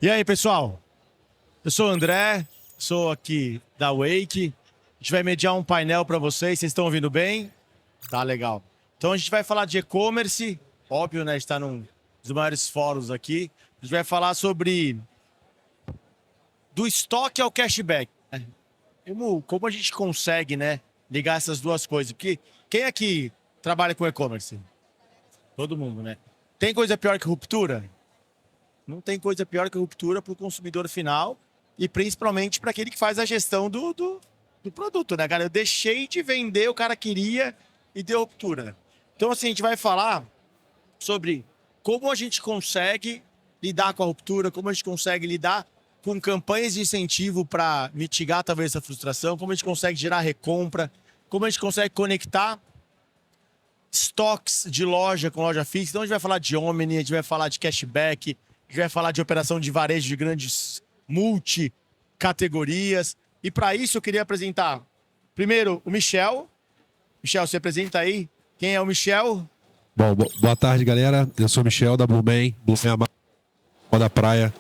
E aí, pessoal? Eu sou o André, sou aqui da Wake. A gente vai mediar um painel para vocês. Vocês estão ouvindo bem? Tá legal. Então a gente vai falar de e-commerce, óbvio, né? A gente está num dos maiores fóruns aqui. A gente vai falar sobre do estoque ao cashback, né? Como a gente consegue, né, ligar essas duas coisas? Porque quem aqui trabalha com e-commerce? Todo mundo, né? Tem coisa pior que ruptura? Não tem coisa pior que ruptura para o consumidor final e principalmente para aquele que faz a gestão do produto, né, cara? Eu deixei de vender, o cara queria e deu ruptura. Então, assim, a gente vai falar sobre como a gente consegue lidar com a ruptura, como a gente consegue lidar com campanhas de incentivo para mitigar talvez essa frustração, como a gente consegue gerar recompra, como a gente consegue conectar estoques de loja com loja fixa. Então a gente vai falar de Omni, a gente vai falar de cashback, a gente vai falar de operação de varejo de grandes multicategorias. E para isso eu queria apresentar primeiro o Michel. Michel, se apresenta aí. Quem é o Michel? Bom, boa tarde, galera. Eu sou o Michel, da Blumen. Blumen é a marca da praia,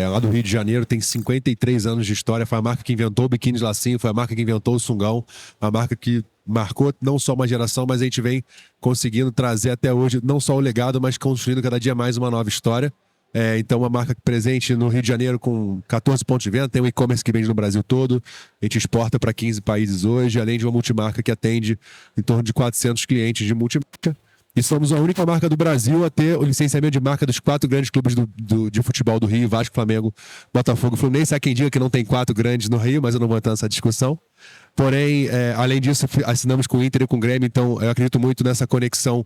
lá do Rio de Janeiro. Tem 53 anos de história. Foi a marca que inventou o biquíni de lacinho, foi a marca que inventou o sungão. A marca que marcou não só uma geração, mas a gente vem conseguindo trazer até hoje não só o legado, mas construindo cada dia mais uma nova história. Então, uma marca presente no Rio de Janeiro com 14 pontos de venda, tem um e-commerce que vende no Brasil todo, a gente exporta para 15 países hoje, além de uma multimarca que atende em torno de 400 clientes de multimarca. E somos a única marca do Brasil a ter o licenciamento de marca dos 4 grandes clubes de futebol do Rio: Vasco, Flamengo, Botafogo, Fluminense. Há quem diga que não tem 4 grandes no Rio, mas eu não vou entrar nessa discussão. Porém, além disso, assinamos com o Inter e com o Grêmio, então eu acredito muito nessa conexão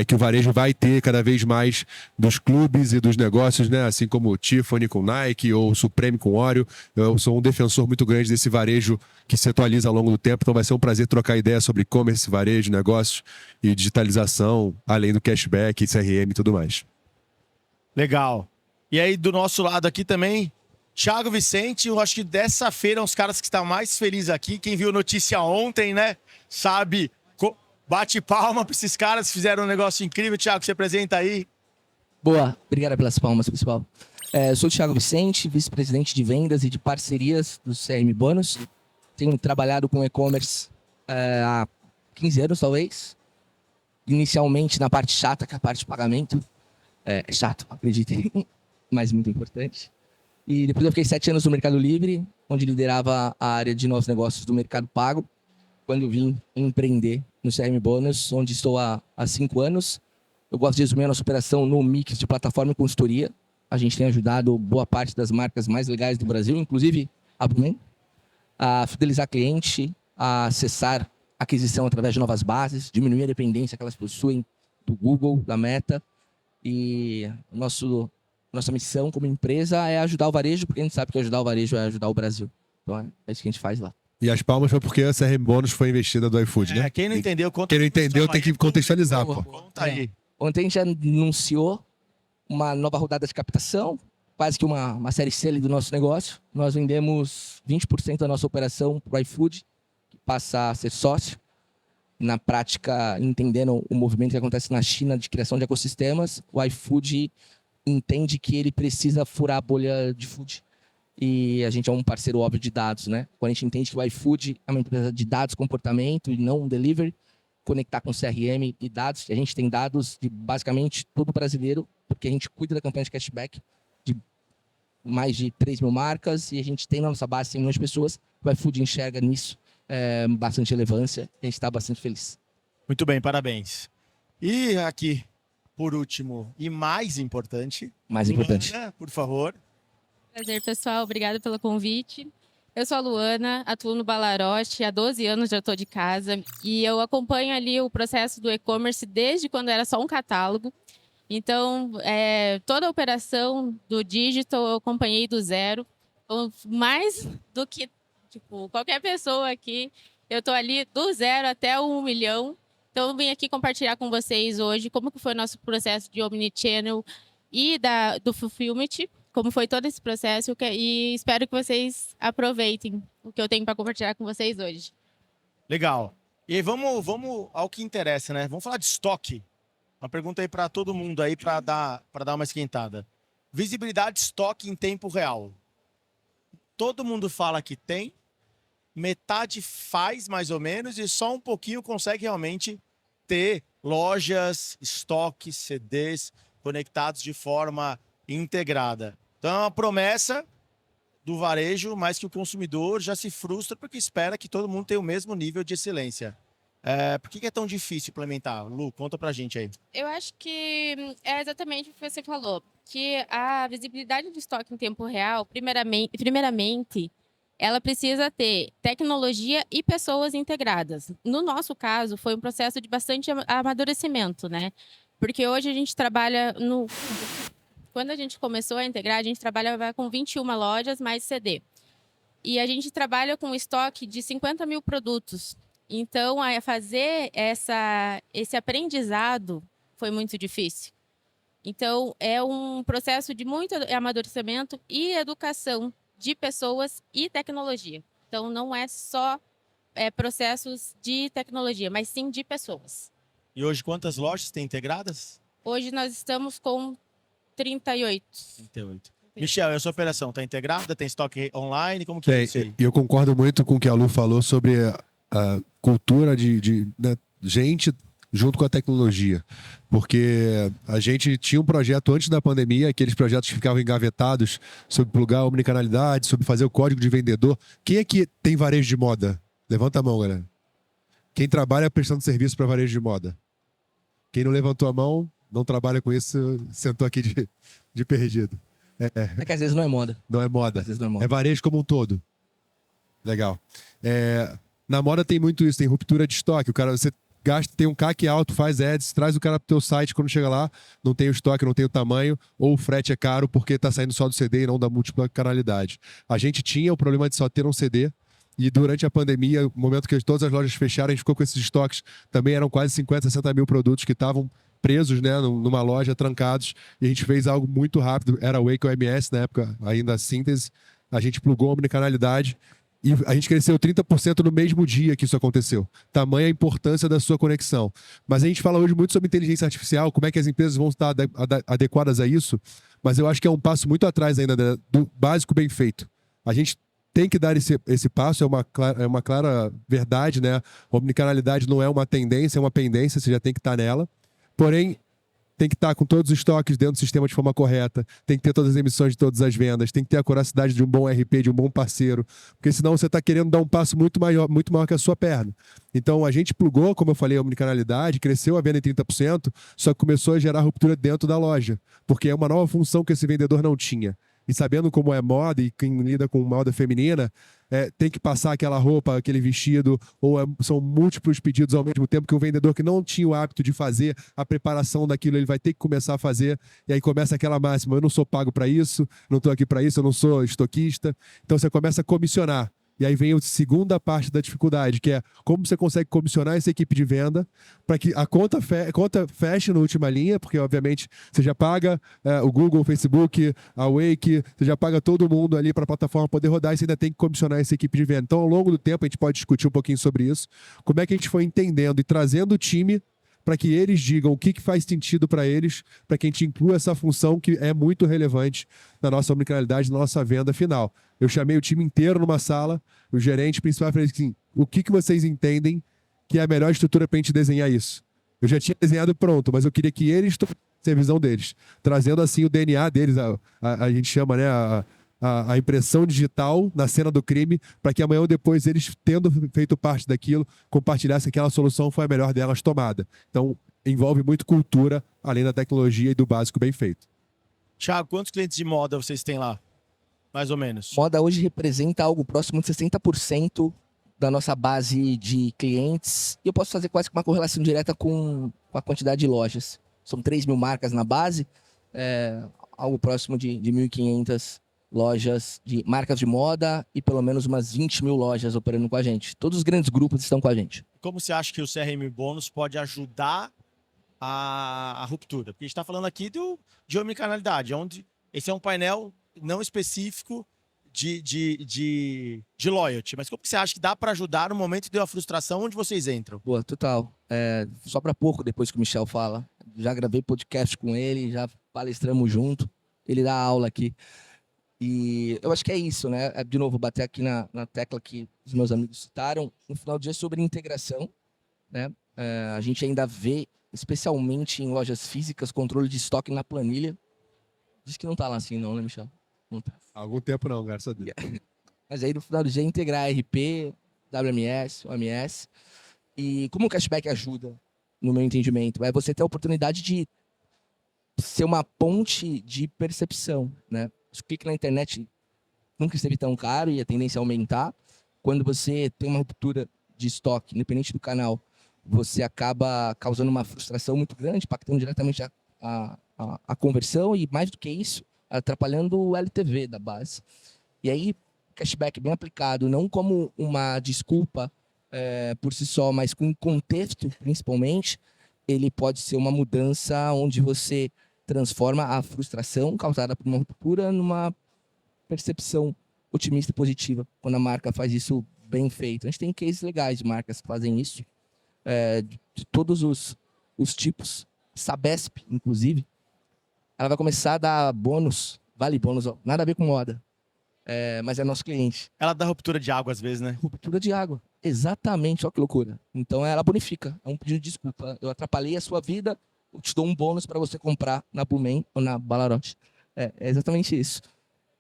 que o varejo vai ter cada vez mais dos clubes e dos negócios, né? Assim como o Tiffany com Nike ou o Supreme com Oreo. Eu sou um defensor muito grande desse varejo que se atualiza ao longo do tempo, então vai ser um prazer trocar ideia sobre e-commerce, varejo, negócios e digitalização, além do cashback, CRM e tudo mais. Legal. E aí, do nosso lado aqui também, Thiago Vicente. Eu acho que dessa feira, os caras que estão mais felizes aqui. Quem viu notícia ontem, né? Sabe, bate palma para esses caras, fizeram um negócio incrível. Thiago, se apresenta aí. Boa, obrigado pelas palmas, pessoal. Eu sou o Thiago Vicente, vice-presidente de vendas e de parcerias do CRM Bônus. Tenho trabalhado com e-commerce há 15 anos, talvez. Inicialmente na parte chata, que é a parte de pagamento. É chato, acreditem, mas muito importante. E depois eu fiquei 7 anos no Mercado Livre, onde liderava a área de novos negócios do Mercado Pago, quando eu vim empreender no CRM Bônus, onde estou há 5 anos. Eu gosto de resumir a nossa operação no mix de plataforma e consultoria. A gente tem ajudado boa parte das marcas mais legais do Brasil, inclusive a Blumen, a fidelizar cliente, a acessar aquisição através de novas bases, diminuir a dependência que elas possuem do Google, da Meta. E nossa missão como empresa é ajudar o varejo, porque a gente sabe que ajudar o varejo é ajudar o Brasil. Então é isso que a gente faz lá. E as palmas foi porque a CRM Bônus foi investida do iFood, né? Quem não entendeu, conta. Quem não entendeu tem que contextualizar, pô. Conta aí. Ontem a gente anunciou uma nova rodada de captação, quase que uma série C ali do nosso negócio. Nós vendemos 20% da nossa operação para o iFood, que passa a ser sócio. Na prática, entendendo o movimento que acontece na China de criação de ecossistemas, o iFood entende que ele precisa furar a bolha de food. E a gente é um parceiro óbvio de dados, né? Quando a gente entende que o iFood é uma empresa de dados, comportamento e não um delivery, conectar com CRM e dados. A gente tem dados de basicamente todo brasileiro, porque a gente cuida da campanha de cashback de mais de 3 mil marcas e a gente tem na nossa base 100 milhões de pessoas. O iFood enxerga nisso bastante relevância e a gente está bastante feliz. Muito bem, parabéns. E aqui, por último e mais importante, Luana, por favor. Prazer, pessoal. Obrigada pelo convite. Eu sou a Luana, atuo no Balaroche, há 12 anos já estou de casa e eu acompanho ali o processo do e-commerce desde quando era só um catálogo. Então, toda a operação do digital eu acompanhei do zero. Então, mais do que qualquer pessoa aqui, eu estou ali do zero até o 1 milhão. Então, eu vim aqui compartilhar com vocês hoje como que foi o nosso processo de Omnichannel e do Fulfillment, como foi todo esse processo, e espero que vocês aproveitem o que eu tenho para compartilhar com vocês hoje. Legal. E aí, vamos ao que interessa, né? Vamos falar de estoque. Uma pergunta aí para todo mundo aí, para dar uma esquentada. visibilidade de estoque em tempo real. Todo mundo fala que tem, metade faz mais ou menos e só um pouquinho consegue realmente ter lojas, estoques, CDs conectados de forma integrada. Então é uma promessa do varejo, mas que o consumidor já se frustra porque espera que todo mundo tenha o mesmo nível de excelência. Por que é tão difícil implementar? Lu, conta pra gente aí. Eu acho que é exatamente o que você falou, que a visibilidade do estoque em tempo real, primeiramente, ela precisa ter tecnologia e pessoas integradas. No nosso caso, foi um processo de bastante amadurecimento, né? Porque hoje a gente trabalha no... Quando a gente começou a integrar, a gente trabalhava com 21 lojas mais CD. E a gente trabalha com um estoque de 50 mil produtos. Então, fazer esse aprendizado foi muito difícil. Então, é um processo de muito amadurecimento e educação de pessoas e tecnologia. Então, não é só processos de tecnologia, mas sim de pessoas. E hoje quantas lojas tem integradas? Hoje nós estamos com 38. 38. Michel, e a sua operação está integrada? Tem estoque online? Como que é isso aí? E eu concordo muito com o que a Lu falou sobre a cultura de né, gente junto com a tecnologia. Porque a gente tinha um projeto antes da pandemia, aqueles projetos que ficavam engavetados sobre plugar a omnicanalidade, sobre fazer o código de vendedor. Quem é que tem varejo de moda? Levanta a mão, galera. Quem trabalha prestando serviço para varejo de moda? Quem não levantou a mão, não trabalha com isso, sentou aqui de perdido. É que às vezes não é moda. Não é moda. Às vezes não é moda. É varejo como um todo. Legal. Na moda tem muito isso, tem ruptura de estoque. O cara, você gasta, tem um CAC alto, faz ads, traz o cara pro teu site, quando chega lá, não tem o estoque, não tem o tamanho, ou o frete é caro porque tá saindo só do CD e não da múltipla canalidade. A gente tinha o problema de só ter um CD, e durante a pandemia, no momento que todas as lojas fecharam, a gente ficou com esses estoques. Também eram quase 50, 60 mil produtos que estavam presos, né, numa loja, trancados. E a gente fez algo muito rápido. Era o Wake OMS, na época, ainda a síntese. A gente plugou a omnicanalidade e a gente cresceu 30% no mesmo dia que isso aconteceu. Tamanha a importância da sua conexão. Mas a gente fala hoje muito sobre inteligência artificial, como é que as empresas vão estar adequadas a isso. Mas eu acho que é um passo muito atrás ainda do básico bem feito. A gente tem que dar esse passo, é uma clara verdade, né? A omnicanalidade não é uma tendência, é uma pendência, você já tem que estar nela. Porém, tem que estar com todos os estoques dentro do sistema de forma correta, tem que ter todas as emissões de todas as vendas, tem que ter a curacidade de um bom RP, de um bom parceiro, porque senão você está querendo dar um passo muito maior que a sua perna. Então, a gente plugou, como eu falei, a omnicanalidade, cresceu a venda em 30%, só que começou a gerar ruptura dentro da loja, porque é uma nova função que esse vendedor não tinha. E sabendo como é moda e quem lida com moda feminina, tem que passar aquela roupa, aquele vestido, ou são múltiplos pedidos ao mesmo tempo que o vendedor que não tinha o hábito de fazer a preparação daquilo, ele vai ter que começar a fazer, e aí começa aquela máxima, eu não sou pago para isso, não estou aqui para isso, eu não sou estoquista. Então você começa a comissionar. E aí vem a segunda parte da dificuldade, que é como você consegue comissionar essa equipe de venda para que a conta feche na última linha, porque, obviamente, você já paga o Google, o Facebook, a Wake, você já paga todo mundo ali para a plataforma poder rodar e você ainda tem que comissionar essa equipe de venda. Então, ao longo do tempo, a gente pode discutir um pouquinho sobre isso, como é que a gente foi entendendo e trazendo o time para que eles digam o que faz sentido para eles, para que a gente inclua essa função que é muito relevante na nossa omnicanalidade, na nossa venda final. Eu chamei o time inteiro numa sala, o gerente principal, falei assim, o que vocês entendem que é a melhor estrutura para a gente desenhar isso? Eu já tinha desenhado pronto, mas eu queria que eles tomassem a visão deles, trazendo assim o DNA deles, a gente chama, né, a impressão digital na cena do crime, para que amanhã ou depois eles, tendo feito parte daquilo, compartilhassem que aquela solução foi a melhor delas tomada. Então, envolve muito cultura, além da tecnologia e do básico bem feito. Thiago, quantos clientes de moda vocês têm lá? Mais ou menos. Moda hoje representa algo próximo de 60% da nossa base de clientes. E eu posso fazer quase que uma correlação direta com a quantidade de lojas. São 3 mil marcas na base, algo próximo de 1.500 lojas de marcas de moda e pelo menos umas 20 mil lojas operando com a gente. Todos os grandes grupos estão com a gente. Como você acha que o CRM Bônus pode ajudar a ruptura? Porque a gente está falando aqui de omnicanalidade, onde esse é um painel não específico de loyalty. Mas como você acha que dá para ajudar no momento de uma frustração onde vocês entram? Boa, total. Só para pouco depois que o Michel fala. Já gravei podcast com ele, já palestramos junto. ele dá aula aqui. E eu acho que é isso, né? De novo, bater aqui na tecla que os meus amigos citaram, no final do dia, sobre integração, né? A gente ainda vê, especialmente em lojas físicas, controle de estoque na planilha. Diz que não tá lá assim não, né, Michel? Não tá. Há algum tempo não, graças a Deus. Mas aí, no final do dia, integrar RP, WMS, OMS. E como o cashback ajuda, no meu entendimento, é você ter a oportunidade de ser uma ponte de percepção, né? O clique na internet nunca esteve tão caro e a tendência é aumentar. Quando você tem uma ruptura de estoque, independente do canal, você acaba causando uma frustração muito grande, impactando diretamente a conversão e, mais do que isso, atrapalhando o LTV da base. E aí, cashback bem aplicado, não como uma desculpa por si só, mas com contexto, principalmente, ele pode ser uma mudança onde você transforma a frustração causada por uma ruptura numa percepção otimista e positiva, quando a marca faz isso bem feito. A gente tem cases legais de marcas que fazem isso, de todos os tipos. Sabesp, inclusive, ela vai começar a dar bônus, vale bônus, ó, nada a ver com moda, mas é nosso cliente. Ela dá ruptura de água às vezes, né? Ruptura de água, exatamente, olha que loucura. Então ela bonifica, é um pedido de desculpa. Eu atrapalhei a sua vida, eu te dou um bônus para você comprar na Blumen ou na Balarote. É exatamente isso.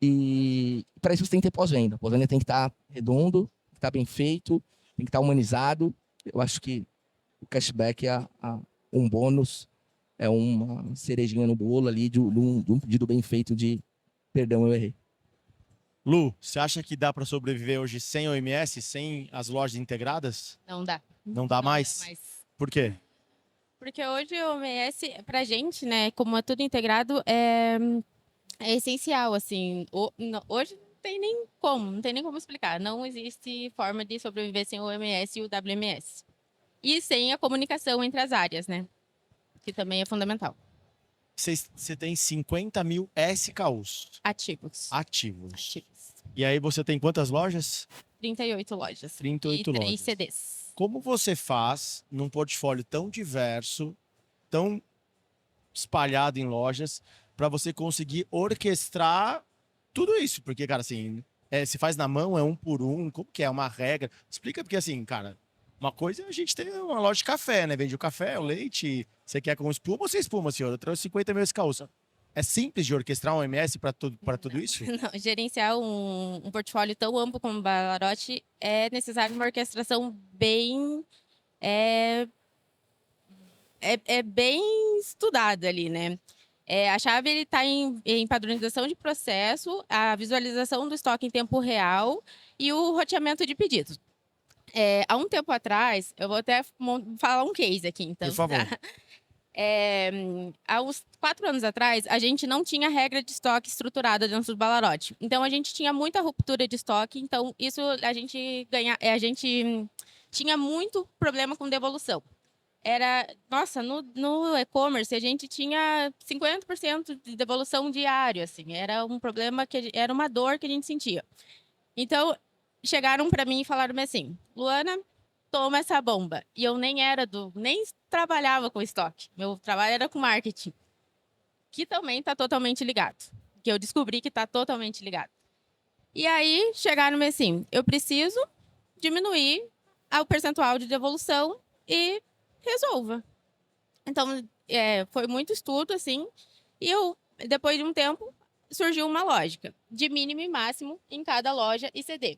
E para isso você tem que ter pós-venda. Pós-venda tem que estar redondo, tem que estar bem feito, tem que estar humanizado. Eu acho que o cashback é um bônus, é uma cerejinha no bolo ali de um pedido bem feito de perdão, eu errei. Lu, você acha que dá para sobreviver hoje sem OMS, sem as lojas integradas? Não dá. Não dá mais? Não dá mais. Por quê? Porque hoje o OMS, pra gente, né, como é tudo integrado, é essencial, assim. Hoje não tem nem como explicar. Não existe forma de sobreviver sem o OMS e o WMS. E sem a comunicação entre as áreas, né? Que também é fundamental. Você tem 50 mil SKUs Ativos. ativos. E aí você tem quantas lojas? 38 lojas. 38 e 3 lojas. CDs. Como você faz num portfólio tão diverso, tão espalhado em lojas, para você conseguir orquestrar tudo isso? Porque, cara, assim, se faz na mão, é um por um, como que é? Uma regra? Explica, porque assim, cara, uma coisa é a gente tem uma loja de café, né? Vende o café, o leite, você quer com espuma ou sem espuma, senhor? Eu trouxe 50 mil SKUs. É simples de orquestrar um MS para tudo isso? Não, gerenciar um portfólio tão amplo como o Balarote é necessário uma orquestração bem bem estudada ali, né? A chave está em padronização de processo, a visualização do estoque em tempo real e o roteamento de pedidos. Há um tempo atrás, eu vou até falar um case aqui, então. Por favor. Tá? Há uns 4 anos atrás, a gente não tinha regra de estoque estruturada dentro do Balarote. Então, a gente tinha muita ruptura de estoque. Então, isso a gente tinha muito problema com devolução. Nossa, no e-commerce, a gente tinha 50% de devolução diário, assim. Era um problema, era uma dor que a gente sentia. Então, chegaram para mim e falaram assim, Luana, toma essa bomba. E eu nem trabalhava com estoque. Meu trabalho era com marketing, que também está totalmente ligado. Que eu descobri que está totalmente ligado. E aí chegaram assim, eu preciso diminuir o percentual de devolução e resolva. Então, foi muito estudo, assim, e depois de um tempo, surgiu uma lógica de mínimo e máximo em cada loja e CD.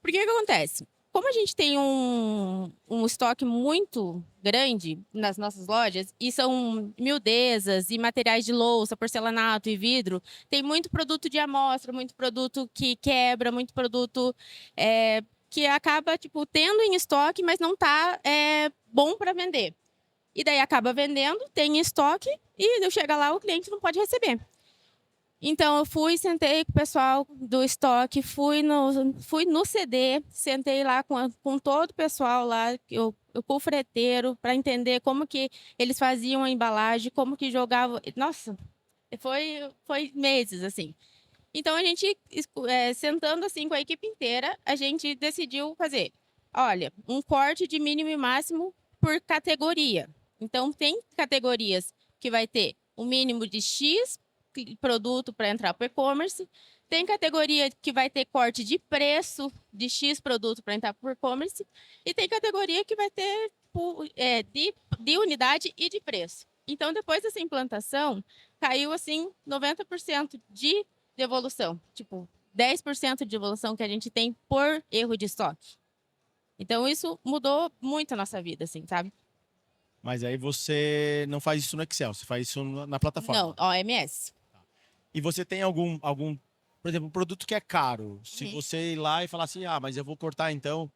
Porque o que acontece? Como a gente tem um estoque muito grande nas nossas lojas, e são miudezas e materiais de louça, porcelanato e vidro, tem muito produto de amostra, muito produto que quebra, muito produto que acaba tendo em estoque, mas não está bom para vender. E daí acaba vendendo, tem em estoque, e chega lá, o cliente não pode receber. Então, eu sentei com o pessoal do estoque, fui no CD, sentei lá com todo o pessoal lá, com o freteiro, para entender como que eles faziam a embalagem, como que jogavam. Nossa, foi meses, assim. Então, a gente, sentando assim com a equipe inteira, a gente decidiu fazer, olha, um corte de mínimo e máximo por categoria. Então, tem categorias que vai ter um mínimo de X produto para entrar para o e-commerce, tem categoria que vai ter corte de preço de X produto para entrar para o e-commerce, e tem categoria que vai ter de unidade e de preço. Então, depois dessa implantação, caiu assim 90% de devolução. Tipo, 10% de devolução que a gente tem por erro de estoque. Então, isso mudou muito a nossa vida, assim, sabe? Mas aí você não faz isso no Excel, você faz isso na plataforma. Não, OMS. E você tem algum, por exemplo, um produto que é caro. Se você ir lá e falar assim, mas eu vou cortar então,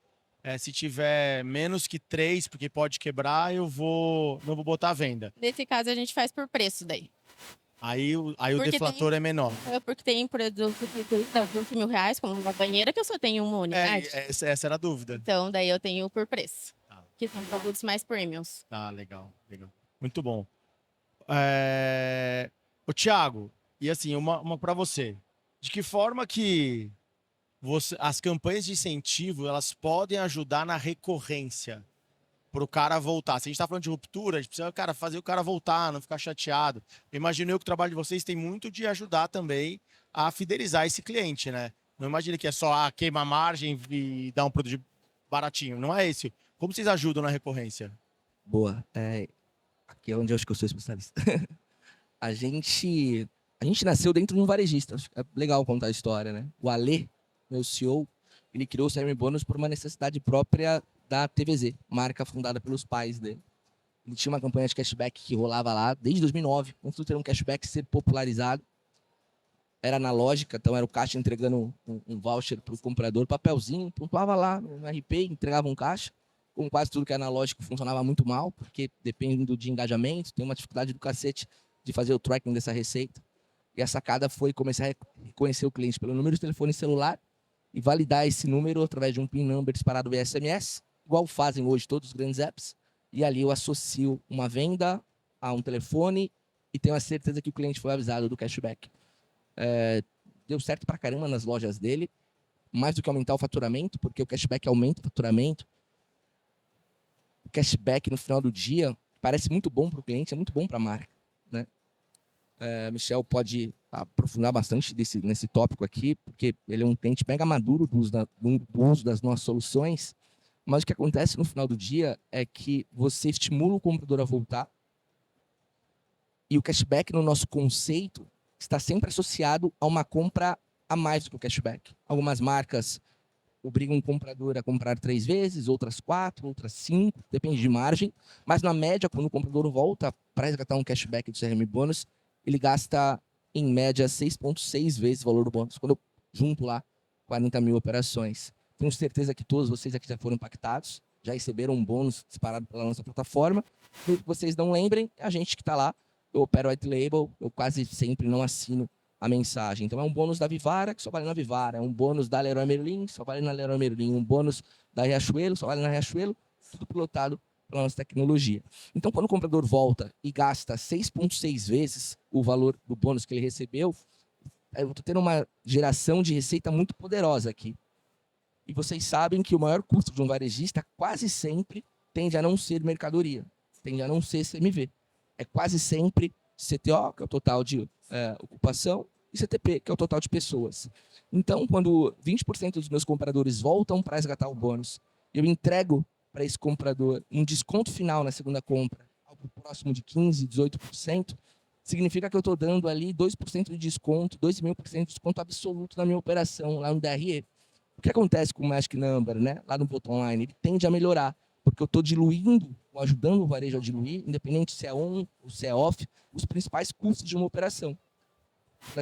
se tiver menos que 3, porque pode quebrar, não vou botar à venda. Nesse caso, a gente faz por preço daí. Aí o Porque deflator é menor. Porque tem produto que custa R$ 20.000, como uma banheira, que eu só tenho uma unidade. Essa era a dúvida. Então, daí eu tenho por preço. Que são produtos mais premiums. Legal. Muito bom. Ô, Thiago, e assim, uma para você. De que forma que as campanhas de incentivo, elas podem ajudar na recorrência para o cara voltar? Se a gente está falando de ruptura, a gente precisa, fazer o cara voltar, não ficar chateado. Imagino eu que o trabalho de vocês tem muito de ajudar também a fidelizar esse cliente, né? Não imagine que é só queimar margem e dar um produto baratinho. Não é esse. Como vocês ajudam na recorrência? Boa. Aqui é onde eu acho que eu sou especialista. A gente nasceu dentro de um varejista. Acho que é legal contar a história, né? O Alê, meu CEO, ele criou o CRM Bônus por uma necessidade própria da TVZ, marca fundada pelos pais dele. Ele tinha uma campanha de cashback que rolava lá desde 2009, antes de ter um cashback ser popularizado. Era analógica, então era o caixa entregando um voucher para o comprador, papelzinho, pontuava lá no RP, entregava um caixa. Como quase tudo que é analógico funcionava muito mal, porque dependendo de engajamento, tem uma dificuldade do cacete de fazer o tracking dessa receita. E a sacada foi começar a reconhecer o cliente pelo número de telefone celular e validar esse número através de um PIN number disparado via SMS, igual fazem hoje todos os grandes apps. E ali eu associo uma venda a um telefone e tenho a certeza que o cliente foi avisado do cashback. Deu certo pra caramba nas lojas dele, mais do que aumentar o faturamento, porque o cashback aumenta o faturamento. O cashback no final do dia parece muito bom para o cliente, é muito bom para a marca, né? Michel pode aprofundar bastante nesse tópico aqui, porque ele é um cliente mega maduro do uso das nossas soluções, mas o que acontece no final do dia é que você estimula o comprador a voltar e o cashback no nosso conceito está sempre associado a uma compra a mais do que o cashback. Algumas marcas obrigam um comprador a comprar 3 vezes, outras 4, outras 5, depende de margem. Mas, na média, quando o comprador volta para resgatar um cashback do CRM Bônus, ele gasta, em média, 6,6 vezes o valor do bônus. Quando eu junto lá 40 mil operações. Tenho certeza que todos vocês aqui já foram impactados, já receberam um bônus disparado pela nossa plataforma. Se vocês não lembrem, a gente que está lá, eu opero white label, eu quase sempre não assino a mensagem. Então é um bônus da Vivara, que só vale na Vivara. É um bônus da Leroy Merlin, só vale na Leroy Merlin. Um bônus da Riachuelo, só vale na Riachuelo. Tudo pilotado pela nossa tecnologia. Então, quando o comprador volta e gasta 6,6 vezes o valor do bônus que ele recebeu, eu estou tendo uma geração de receita muito poderosa aqui. E vocês sabem que o maior custo de um varejista quase sempre tende a não ser mercadoria, tende a não ser CMV. É quase sempre CTO, que é o total de ocupação, e CTP, que é o total de pessoas. Então, quando 20% dos meus compradores voltam para resgatar o bônus, eu entrego para esse comprador um desconto final na segunda compra, algo próximo de 15%, 18%, significa que eu estou dando ali 2% de desconto, 2.000% de desconto absoluto na minha operação, lá no DRE. O que acontece com o Magic Number, né, lá no bottom line? Ele tende a melhorar, porque eu estou diluindo, ou ajudando o varejo a diluir, independente se é on ou se é off, os principais custos de uma operação.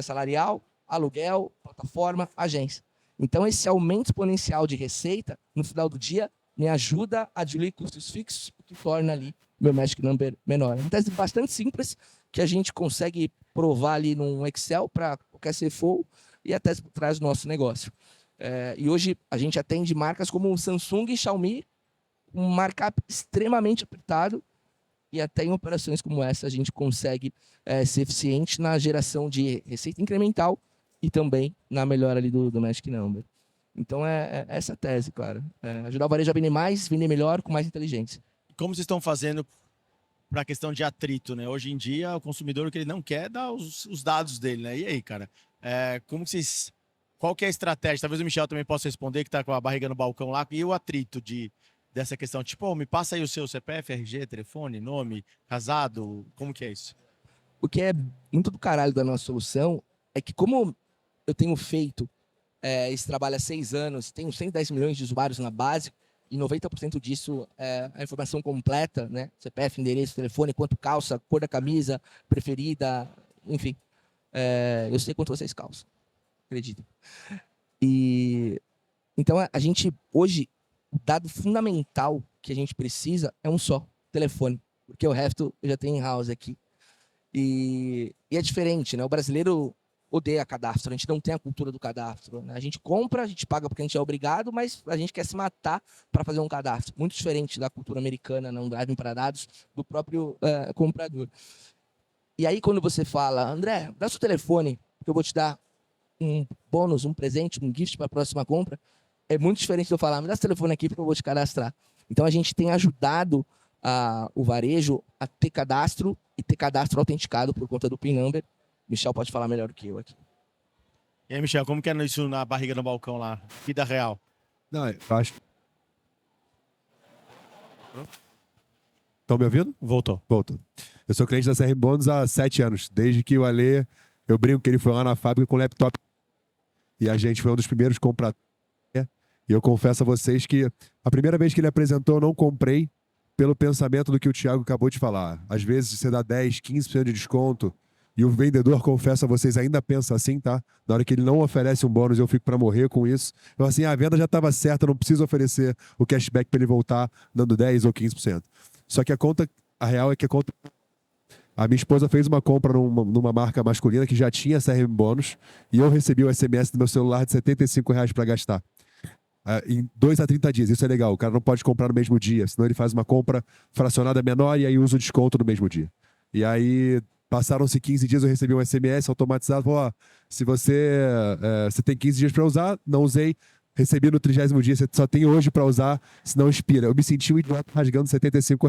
Salarial, aluguel, plataforma, agência. Então, esse aumento exponencial de receita, no final do dia, me ajuda a diluir custos fixos, o que torna ali meu Magic Number menor. É uma tese bastante simples, que a gente consegue provar ali num Excel para qualquer CFO e a tese por trás do nosso negócio. E hoje a gente atende marcas como Samsung e Xiaomi, um markup extremamente apertado, e até em operações como essa a gente consegue ser eficiente na geração de receita incremental e também na melhora ali do Magic Number. Então é essa a tese, claro. Ajudar o varejo a vender mais, vender melhor, com mais inteligência. Como vocês estão fazendo para a questão de atrito, né? Hoje em dia, o consumidor, o que ele não quer é dar os dados dele, né? E aí, cara, como que vocês... Qual que é a estratégia? Talvez o Michel também possa responder, que tá com a barriga no balcão lá. E o atrito dessa questão? Tipo, me passa aí o seu CPF, RG, telefone, nome, casado, como que é isso? O que é muito do caralho da nossa solução é que, como eu tenho feito esse trabalho há 6 anos, tenho 110 milhões de usuários na base, e 90% disso é a informação completa, né? CPF, endereço, telefone, quanto calça, cor da camisa, preferida, enfim. Eu sei quanto vocês calçam, acredito. E então a gente, hoje, o dado fundamental que a gente precisa é um só, telefone. Porque o resto eu já tenho in-house aqui. E é diferente, né? O brasileiro odeia cadastro, a gente não tem a cultura do cadastro, né? A gente compra, a gente paga porque a gente é obrigado, mas a gente quer se matar para fazer um cadastro. Muito diferente da cultura americana, não driving para dados, do próprio comprador. E aí quando você fala, André, dá seu telefone, que eu vou te dar um bônus, um presente, um gift para a próxima compra, é muito diferente de eu falar, me dá seu telefone aqui porque eu vou te cadastrar. Então a gente tem ajudado o varejo a ter cadastro e ter cadastro autenticado por conta do PIN number. Michel pode falar melhor do que eu aqui. E aí, Michel, como que é isso na barriga no balcão lá? Vida real. Não, eu acho. Estão me ouvindo? Voltou. Voltou. Eu sou cliente da CRM Bônus há 7 anos. Desde que o Alê, eu brinco que ele foi lá na fábrica com laptop. E a gente foi um dos primeiros compradores. E eu confesso a vocês que a primeira vez que ele apresentou, eu não comprei pelo pensamento do que o Thiago acabou de falar. Às vezes você dá 10, 15% de desconto e o vendedor, confesso a vocês, ainda pensa assim, tá? Na hora que ele não oferece um bônus, eu fico para morrer com isso. Eu falo assim, a venda já estava certa, eu não preciso oferecer o cashback para ele voltar dando 10 ou 15%. Só que a real é que a minha esposa fez uma compra numa marca masculina que já tinha CRM bônus e eu recebi o SMS do meu celular de R$ 75 para gastar. Em 2 a 30 dias, isso é legal. O cara não pode comprar no mesmo dia, senão ele faz uma compra fracionada menor e aí usa o desconto no mesmo dia. E aí, passaram-se 15 dias, eu recebi um SMS automatizado, se você tem 15 dias para usar, não usei, recebi no 30º dia, você só tem hoje para usar, senão expira. Eu me senti um idiota rasgando R$ 75,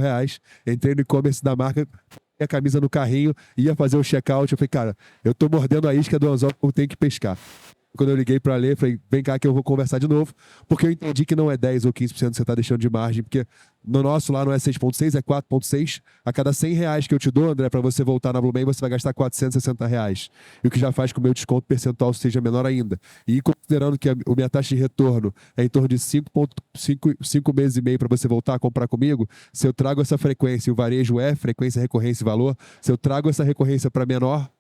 entrei no e-commerce da marca, a camisa no carrinho, ia fazer o checkout, eu falei, cara, eu tô mordendo a isca do anzol, eu tenho que pescar. Quando eu liguei para a Lê, falei, vem cá que eu vou conversar de novo, porque eu entendi que não é 10 ou 15% que você está deixando de margem, porque no nosso lá não é 6,6, é 4,6. A cada R$ 100 que eu te dou, André, para você voltar na Blumen, você vai gastar R$ 460. E o que já faz com que o meu desconto percentual seja menor ainda. E considerando que a minha taxa de retorno é em torno de 5 meses e meio para você voltar a comprar comigo, se eu trago essa frequência, e o varejo é frequência, recorrência e valor, se eu trago essa recorrência para menor,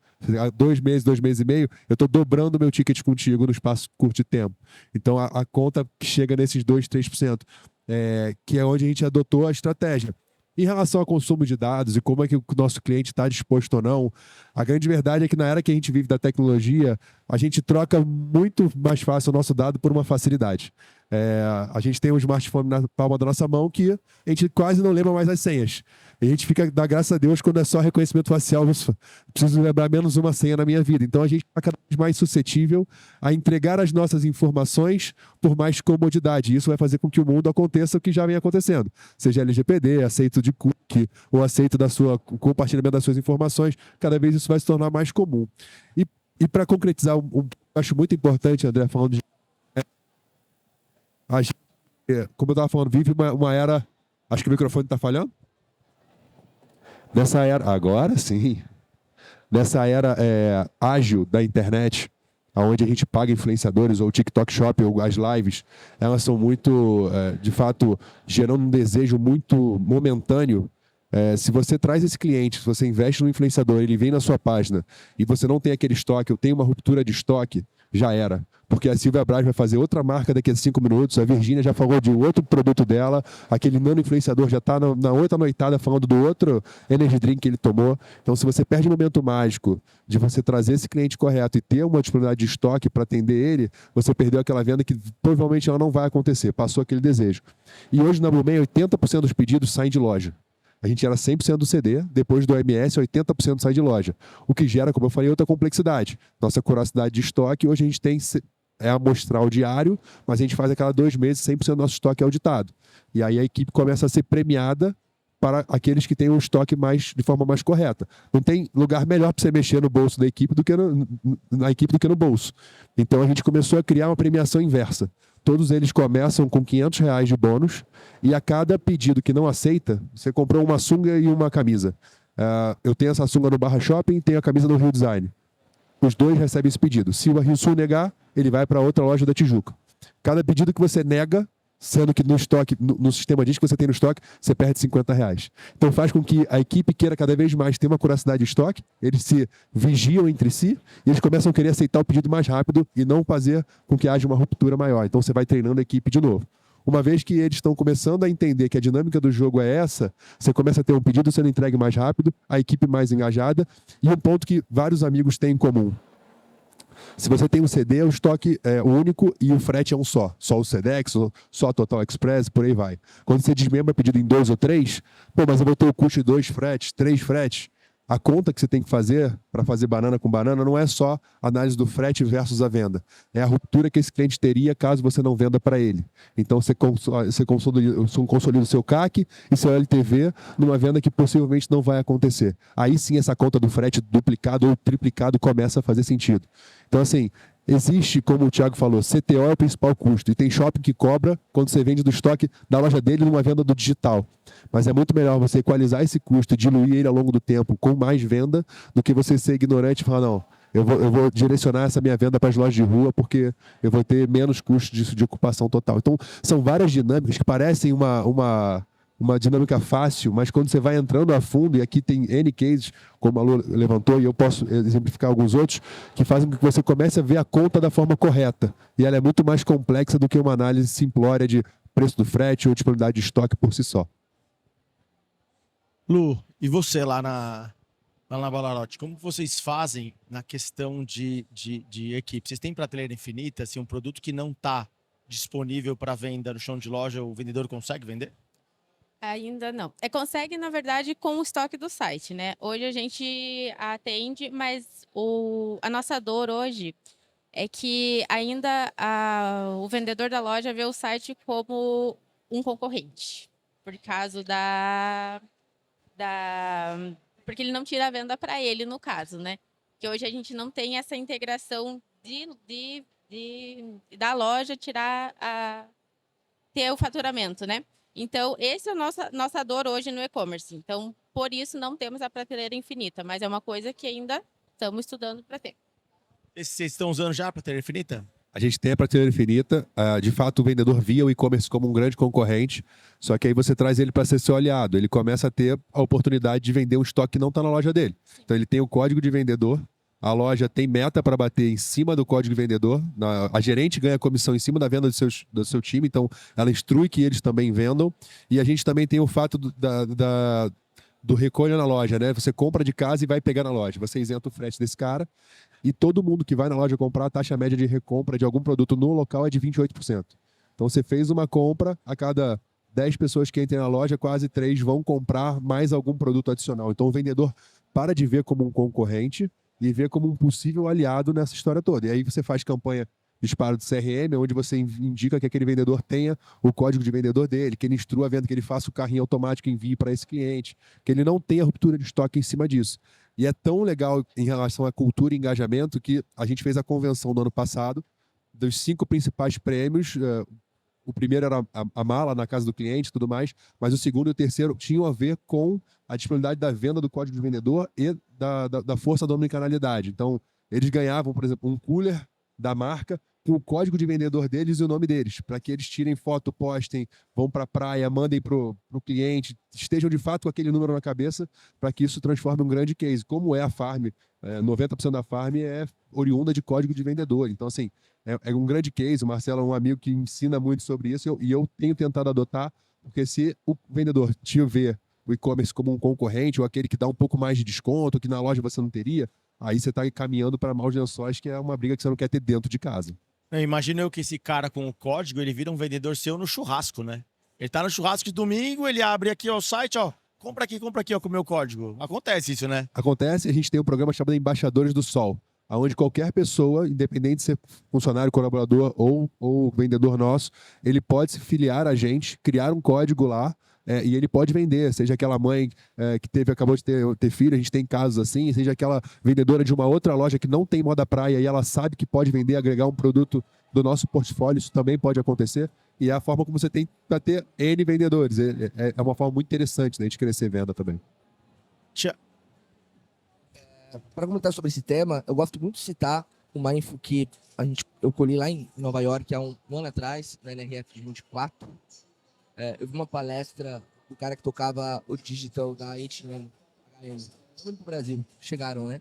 2 meses, 2 meses e meio, eu estou dobrando o meu ticket contigo no espaço curto de tempo. Então a conta chega nesses 2, 3%, que é onde a gente adotou a estratégia. Em relação ao consumo de dados e como é que o nosso cliente está disposto ou não, a grande verdade é que na era que a gente vive da tecnologia, a gente troca muito mais fácil o nosso dado por uma facilidade. A gente tem um smartphone na palma da nossa mão que a gente quase não lembra mais as senhas. A gente dá graças a Deus quando é só reconhecimento facial, eu preciso lembrar menos uma senha na minha vida. Então a gente está cada vez mais suscetível a entregar as nossas informações por mais comodidade. Isso vai fazer com que o mundo aconteça o que já vem acontecendo. Seja LGPD, aceito de cookie ou aceito compartilhamento das suas informações, cada vez isso vai se tornar mais comum. E para concretizar, acho muito importante, André, falando de... A gente, como eu estava falando, vive uma era... Acho que o microfone está falhando? Nessa era... Agora sim. Nessa era ágil da internet, onde a gente paga influenciadores, ou o TikTok Shop, ou as lives, elas são muito, de fato, gerando um desejo muito momentâneo. Se você traz esse cliente, se você investe no influenciador, ele vem na sua página e você não tem aquele estoque, ou tem uma ruptura de estoque, já era. Porque a Silvia Braz vai fazer outra marca daqui a 5 minutos, a Virgínia já falou de outro produto dela, aquele nano influenciador já está na outra noitada falando do outro energy drink que ele tomou. Então, se você perde o momento mágico de você trazer esse cliente correto e ter uma disponibilidade de estoque para atender ele, você perdeu aquela venda que provavelmente ela não vai acontecer, passou aquele desejo. E hoje na Blumen, 80% dos pedidos saem de loja. A gente era 100% do CD, depois do OMS, 80% sai de loja. O que gera, como eu falei, outra complexidade. Nossa curiosidade de estoque, hoje a gente tem amostral diário, mas a gente faz a cada 2 meses 100% do nosso estoque auditado. E aí a equipe começa a ser premiada para aqueles que têm um estoque de forma mais correta. Não tem lugar melhor para você mexer no bolso da equipe na equipe do que no bolso. Então a gente começou a criar uma premiação inversa. Todos eles começam com R$ 500 de bônus e a cada pedido que não aceita, você comprou uma sunga e uma camisa. Eu tenho essa sunga no Barra Shopping, tenho a camisa no Rio Design. Os dois recebem esse pedido. Se o Rio Sul negar, ele vai para outra loja da Tijuca. Cada pedido que você nega, sendo que no estoque, no sistema diz que você tem no estoque, você perde R$ 50. Então faz com que a equipe queira cada vez mais ter uma curiosidade de estoque, eles se vigiam entre si e eles começam a querer aceitar o pedido mais rápido e não fazer com que haja uma ruptura maior. Então você vai treinando a equipe de novo. Uma vez que eles estão começando a entender que a dinâmica do jogo é essa, você começa a ter um pedido sendo entregue mais rápido, a equipe mais engajada e um ponto que vários amigos têm em comum. Se você tem um CD, o estoque é único e o frete é um só. Só o Sedex, só a Total Express, por aí vai. Quando você desmembra pedido em 2 ou 3, mas eu vou ter o custo de 2 fretes, 3 fretes. A conta que você tem que fazer para fazer banana com banana não é só a análise do frete versus a venda. É a ruptura que esse cliente teria caso você não venda para ele. Então você consolida o seu CAC e seu LTV numa venda que possivelmente não vai acontecer. Aí sim essa conta do frete duplicado ou triplicado começa a fazer sentido. Então assim, existe, como o Thiago falou, CTO é o principal custo. E tem shopping que cobra quando você vende do estoque da loja dele numa venda do digital. Mas é muito melhor você equalizar esse custo e diluir ele ao longo do tempo com mais venda do que você ser ignorante e falar, não, eu vou direcionar essa minha venda para as lojas de rua porque eu vou ter menos custo de ocupação total. Então, são várias dinâmicas que parecem uma dinâmica fácil, mas quando você vai entrando a fundo, e aqui tem N cases, como a Lu levantou, e eu posso exemplificar alguns outros, que fazem com que você comece a ver a conta da forma correta. E ela é muito mais complexa do que uma análise simplória de preço do frete ou disponibilidade de estoque por si só. Lu, e você lá na Ballarote, como vocês fazem na questão de equipe? Vocês têm prateleira infinita? Se um produto que não está disponível para venda no chão de loja, o vendedor consegue vender? Ainda não. Consegue, na verdade, com o estoque do site, né? Hoje a gente atende, mas a nossa dor hoje é que ainda o vendedor da loja vê o site como um concorrente. Por causa porque ele não tira a venda para ele, no caso, né? Que hoje a gente não tem essa integração da loja ter o faturamento, né? Então, esse é a nossa dor hoje no e-commerce. Então, por isso, não temos a prateleira infinita, mas é uma coisa que ainda estamos estudando para ter. Vocês estão usando já a prateleira infinita? A gente tem a prateleira infinita. De fato, o vendedor via o e-commerce como um grande concorrente, só que aí você traz ele para ser seu aliado. Ele começa a ter a oportunidade de vender um estoque que não está na loja dele. Então, ele tem o código de vendedor, a loja tem meta para bater em cima do código de vendedor, a gerente ganha comissão em cima da venda do seu time, então ela instrui que eles também vendam. E a gente também tem o fato do recolha na loja, né? Você compra de casa e vai pegar na loja. Você isenta o frete desse cara e todo mundo que vai na loja comprar, a taxa média de recompra de algum produto no local é de 28%. Então você fez uma compra, a cada 10 pessoas que entrem na loja, quase 3 vão comprar mais algum produto adicional. Então o vendedor para de ver como um concorrente e vê como um possível aliado nessa história toda. E aí você faz campanha disparo do CRM, onde você indica que aquele vendedor tenha o código de vendedor dele, que ele instrua a venda, que ele faça o carrinho automático e envie para esse cliente, que ele não tenha ruptura de estoque em cima disso. E é tão legal em relação à cultura e engajamento que a gente fez a convenção no ano passado, dos 5 principais prêmios. O primeiro era a mala na casa do cliente e tudo mais, mas o segundo e o terceiro tinham a ver com a disponibilidade da venda do código de vendedor e da força da omnicanalidade. Então, eles ganhavam, por exemplo, um cooler da marca com o código de vendedor deles e o nome deles, para que eles tirem foto, postem, vão para a praia, mandem para o cliente, estejam de fato com aquele número na cabeça, para que isso transforme um grande case. Como é a Farm, 90% da Farm é oriunda de código de vendedor. Então, assim, é um grande case. O Marcelo é um amigo que ensina muito sobre isso e eu tenho tentado adotar, porque se o vendedor te vê o e-commerce como um concorrente ou aquele que dá um pouco mais de desconto, que na loja você não teria, aí você está caminhando para maus lençóis, que é uma briga que você não quer ter dentro de casa. Imagina eu que esse cara com o código, ele vira um vendedor seu no churrasco, né? Ele tá no churrasco de domingo, ele abre aqui ó, o site, ó, compra aqui ó, com o meu código. Acontece isso, né? Acontece, a gente tem um programa chamado Embaixadores do Sol, onde qualquer pessoa, independente de ser funcionário, colaborador ou vendedor nosso, ele pode se filiar a gente, criar um código lá, e ele pode vender, seja aquela mãe que acabou de ter filho, a gente tem casos assim, seja aquela vendedora de uma outra loja que não tem moda praia e ela sabe que pode vender, agregar um produto do nosso portfólio, isso também pode acontecer. E é a forma como você tem para ter N vendedores. É uma forma muito interessante, né, de crescer venda também. Para comentar sobre esse tema, eu gosto muito de citar uma info que eu colhi lá em Nova York há um ano atrás, na NRF de 24. Eu vi uma palestra do cara que tocava o digital da H&M, no Brasil, chegaram, né?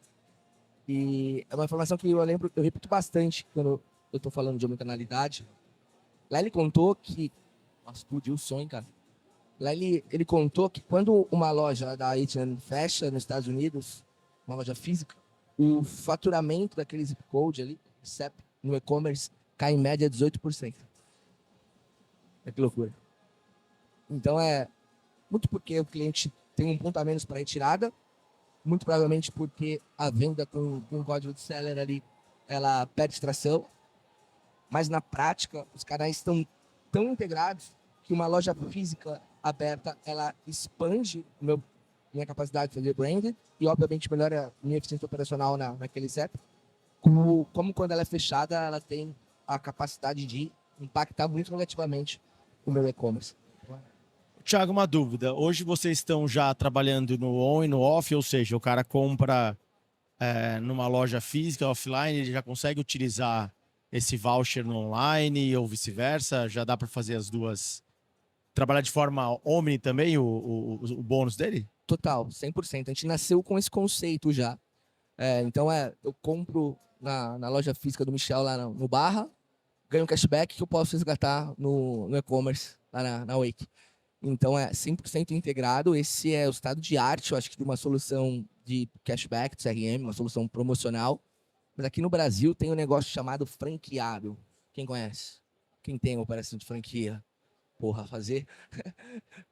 E é uma informação que eu repito bastante quando eu tô falando de omnicanalidade. Lá ele contou que... Nossa, explodiu o sonho, cara. Lá ele contou que quando uma loja da H&M fecha nos Estados Unidos, uma loja física, o faturamento daquele zip code ali, CEP, no e-commerce, cai em média 18%. Que loucura. Então muito porque o cliente tem um ponto a menos para retirada, muito provavelmente porque a venda com o código de seller ali, ela perde extração, mas na prática os canais estão tão integrados que uma loja física aberta, ela expande minha capacidade de fazer branded e, obviamente, melhora a minha eficiência operacional naquele CEP. Como quando ela é fechada, ela tem a capacidade de impactar muito negativamente o meu e-commerce. Thiago, uma dúvida. Hoje vocês estão já trabalhando no on e no off, ou seja, o cara compra numa loja física, offline, ele já consegue utilizar esse voucher no online ou vice-versa? Já dá para fazer as duas? Trabalhar de forma omni também, o bônus dele? Total, 100%. A gente nasceu com esse conceito já. Então, eu compro na loja física do Michel lá no Barra, ganho um cashback que eu posso resgatar no e-commerce lá na Wake. Então, 100% integrado. Esse é o estado de arte, eu acho que de uma solução de cashback, de CRM, uma solução promocional. Mas aqui no Brasil tem um negócio chamado franqueado. Quem conhece? Quem tem uma operação de franquia? Porra,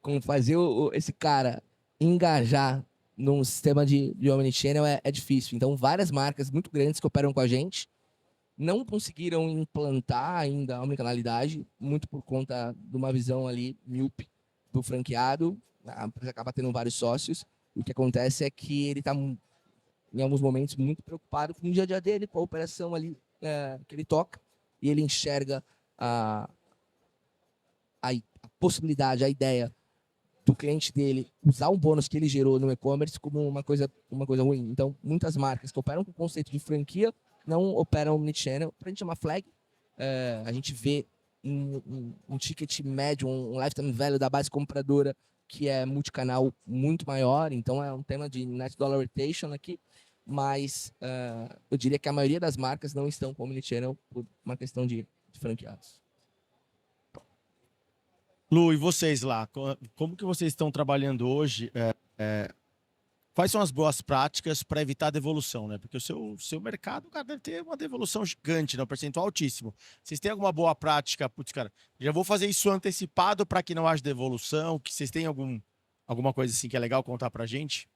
como fazer esse cara engajar num sistema de omnichannel é difícil. Então, várias marcas muito grandes que operam com a gente não conseguiram implantar ainda a omnicanalidade, muito por conta de uma visão ali míope do franqueado. A empresa acaba tendo vários sócios. E o que acontece é que ele está, em alguns momentos, muito preocupado com o dia a dia dele, com a operação ali que ele toca, e ele enxerga a possibilidade, a ideia do cliente dele usar um bônus que ele gerou no e-commerce como uma coisa ruim. Então, muitas marcas que operam com o conceito de franquia não operam omnichannel. Para a gente chamar flag, a gente vê um ticket médio, um lifetime value da base compradora que é multicanal muito maior. Então, é um tema de net dollar retention aqui. Mas eu diria que a maioria das marcas não estão com omnichannel por uma questão de franqueados. Lu, e vocês lá? Como que vocês estão trabalhando hoje? Quais são as boas práticas para evitar a devolução, né? Porque o seu mercado, cara, deve ter uma devolução gigante, né? Um percentual altíssimo. Vocês têm alguma boa prática? Putz, cara, já vou fazer isso antecipado para que não haja devolução. Que vocês têm alguma coisa assim que é legal contar para a gente?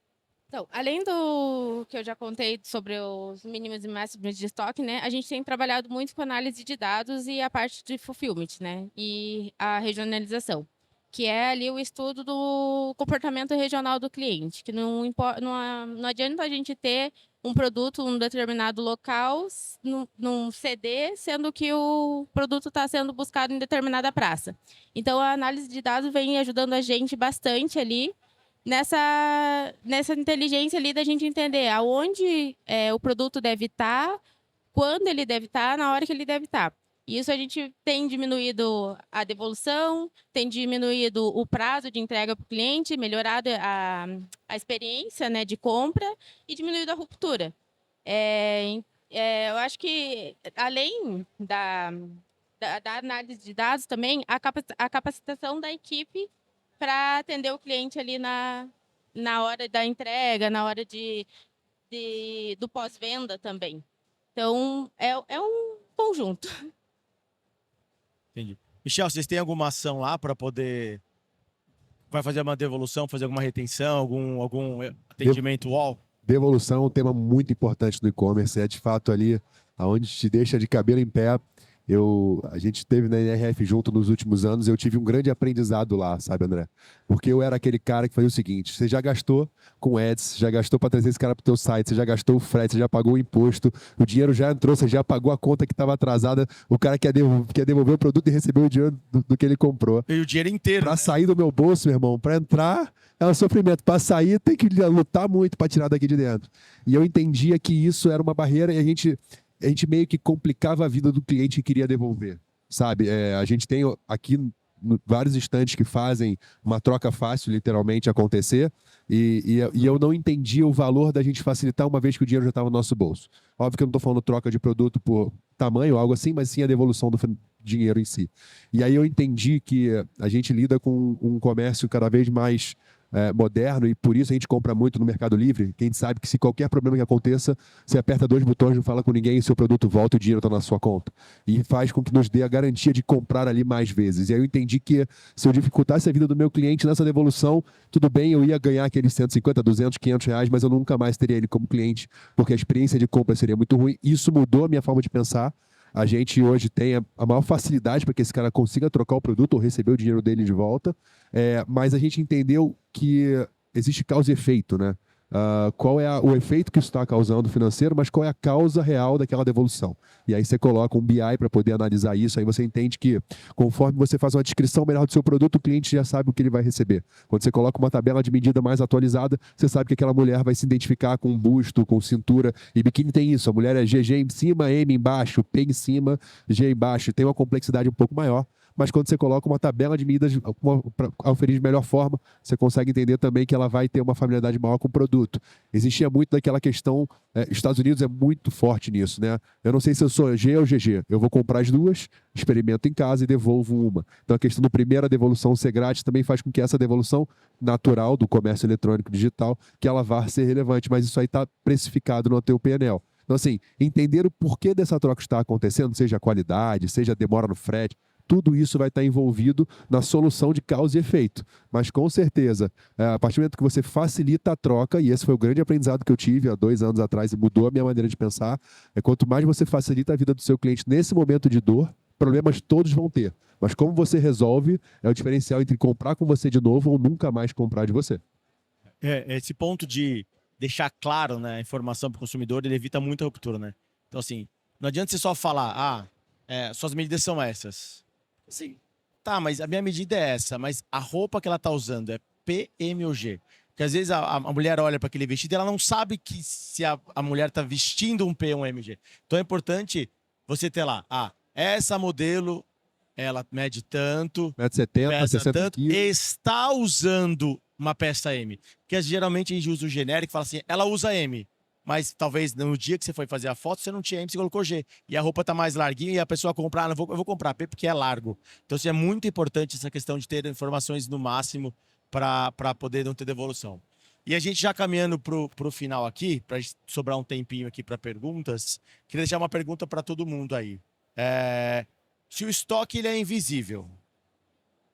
Então, além do que eu já contei sobre os mínimos e máximos de estoque, né? A gente tem trabalhado muito com análise de dados e a parte de fulfillment, né? E a regionalização, que é ali o estudo do comportamento regional do cliente, que não adianta a gente ter um produto num determinado local, num CD, sendo que o produto está sendo buscado em determinada praça. Então, a análise de dados vem ajudando a gente bastante ali, nessa inteligência ali da gente entender aonde o produto deve estar, quando ele deve estar, na hora que ele deve estar. E isso a gente tem diminuído a devolução, tem diminuído o prazo de entrega para o cliente, melhorado a experiência, né, de compra e diminuído a ruptura. Eu acho que, além da análise de dados também, a capacitação da equipe para atender o cliente ali na hora da entrega, na hora do pós-venda também. Então, é um conjunto. Entendi. Michel, vocês têm alguma ação lá para poder... Vai fazer uma devolução, fazer alguma retenção, algum atendimento UOL? Devolução é um tema muito importante do e-commerce. É de fato ali onde te deixa de cabelo em pé. A gente esteve na NRF junto nos últimos anos, eu tive um grande aprendizado lá, sabe, André? Porque eu era aquele cara que fazia o seguinte: você já gastou com ads, já gastou para trazer esse cara para o teu site, você já gastou o frete, você já pagou o imposto, o dinheiro já entrou, você já pagou a conta que estava atrasada, o cara quer devolver o produto e receber o dinheiro do que ele comprou. E o dinheiro inteiro, Para né? sair do meu bolso, meu irmão, para entrar é um sofrimento. Para sair, tem que lutar muito para tirar daqui de dentro. E eu entendia que isso era uma barreira e a gente meio que complicava a vida do cliente que queria devolver, sabe? A gente tem aqui vários estantes que fazem uma troca fácil, literalmente, acontecer, e eu não entendia o valor da gente facilitar uma vez que o dinheiro já estava no nosso bolso. Óbvio que eu não estou falando troca de produto por tamanho ou algo assim, mas sim a devolução do dinheiro em si. E aí eu entendi que a gente lida com um comércio cada vez mais moderno, e por isso a gente compra muito no Mercado Livre, que a gente sabe que se qualquer problema que aconteça, você aperta 2 botões, não fala com ninguém, e seu produto volta e o dinheiro está na sua conta. E faz com que nos dê a garantia de comprar ali mais vezes. E aí eu entendi que se eu dificultasse a vida do meu cliente nessa devolução, tudo bem, eu ia ganhar aqueles 150, 200, 500 reais, mas eu nunca mais teria ele como cliente, porque a experiência de compra seria muito ruim. Isso mudou a minha forma de pensar. A gente hoje tem a maior facilidade para que esse cara consiga trocar o produto ou receber o dinheiro dele de volta, mas a gente entendeu que existe causa e efeito, né? Qual é o efeito que isso está causando financeiro, mas qual é a causa real daquela devolução. E aí você coloca um BI para poder analisar isso, aí você entende que conforme você faz uma descrição melhor do seu produto, o cliente já sabe o que ele vai receber. Quando você coloca uma tabela de medida mais atualizada, você sabe que aquela mulher vai se identificar com busto, com cintura, e biquíni tem isso, a mulher é GG em cima, M embaixo, P em cima, G embaixo, tem uma complexidade um pouco maior. Mas quando você coloca uma tabela de medidas para oferir de melhor forma, você consegue entender também que ela vai ter uma familiaridade maior com o produto. Existia muito daquela questão, Estados Unidos é muito forte nisso, né? Eu não sei se eu sou G ou GG, eu vou comprar as duas, experimento em casa e devolvo uma. Então a questão da primeira devolução ser grátis também faz com que essa devolução natural do comércio eletrônico digital, que ela vá ser relevante, mas isso aí está precificado no teu PNL. Então assim, entender o porquê dessa troca está acontecendo, seja a qualidade, seja a demora no frete, tudo isso vai estar envolvido na solução de causa e efeito. Mas, com certeza, a partir do momento que você facilita a troca, e esse foi o grande aprendizado que eu tive há 2 anos atrás e mudou a minha maneira de pensar, quanto mais você facilita a vida do seu cliente nesse momento de dor, problemas todos vão ter. Mas como você resolve é o diferencial entre comprar com você de novo ou nunca mais comprar de você. Esse ponto de deixar claro, né, a informação para o consumidor, ele evita muita ruptura, né? Então, assim, não adianta você só falar, suas medidas são essas. Sim. Tá, mas a minha medida é essa, mas a roupa que ela tá usando é P, M ou G. Porque às vezes a mulher olha para aquele vestido e ela não sabe que se a mulher tá vestindo um P ou um MG. Então é importante você ter lá, essa modelo, ela mede tanto, 1,70 m, pesa 60 tanto, quilos. está usando uma peça M. Porque geralmente a gente usa o genérico e fala assim, ela usa M. Mas talvez no dia que você foi fazer a foto, você não tinha M, você colocou G. E a roupa tá mais larguinha e a pessoa comprar, eu vou comprar P porque é largo. Então, assim, é muito importante essa questão de ter informações no máximo para poder não ter devolução. E a gente já caminhando pro final aqui, para sobrar um tempinho aqui para perguntas, queria deixar uma pergunta para todo mundo aí. Se o estoque ele é invisível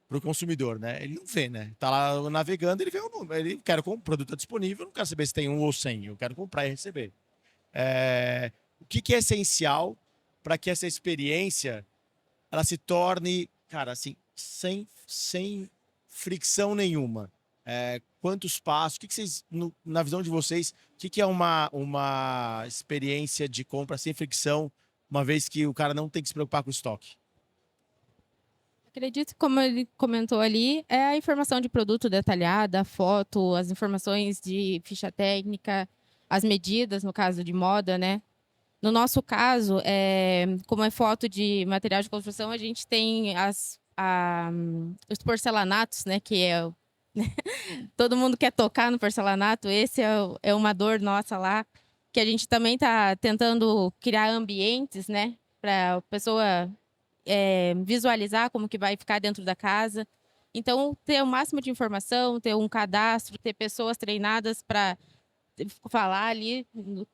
para o consumidor, né? Ele não vê, né? Tá lá navegando, ele vê o número. Ele quer o produto disponível, não quero saber se tem 1 ou 100. Eu quero comprar e receber. O que é essencial para que essa experiência ela se torne, cara, assim, sem fricção nenhuma? Quantos passos? O que vocês, na visão de vocês, o que é uma experiência de compra sem fricção, uma vez que o cara não tem que se preocupar com o estoque? Acredito que, como ele comentou ali, é a informação de produto detalhada, a foto, as informações de ficha técnica, as medidas, no caso de moda, né? No nosso caso, como é foto de material de construção, a gente tem os porcelanatos, né? Que é todo mundo quer tocar no porcelanato. Esse é uma dor nossa lá, que a gente também está tentando criar ambientes, né? Para a pessoa visualizar como que vai ficar dentro da casa. Então, ter o máximo de informação, ter um cadastro, ter pessoas treinadas para falar ali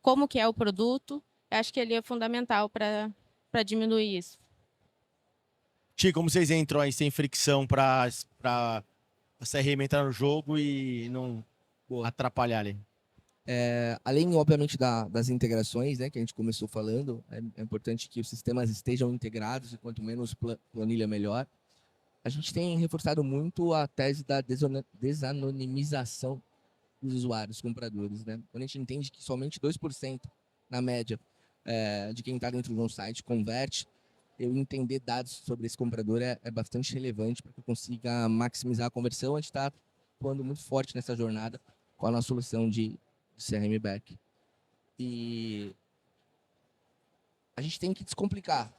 como que é o produto, acho que ele é fundamental para diminuir isso. Ti, como vocês entram aí sem fricção para a CRM entrar no jogo e não atrapalhar ali? Além, obviamente, das integrações, né, que a gente começou falando, é importante que os sistemas estejam integrados e quanto menos planilha, melhor. A gente tem reforçado muito a tese da desanonimização dos usuários, compradores, né? Quando a gente entende que somente 2%, na média, de quem está dentro de um site converte, eu entender dados sobre esse comprador é bastante relevante para que eu consiga maximizar a conversão. A gente está atuando muito forte nessa jornada com a nossa solução de CRM Back. E a gente tem que descomplicar.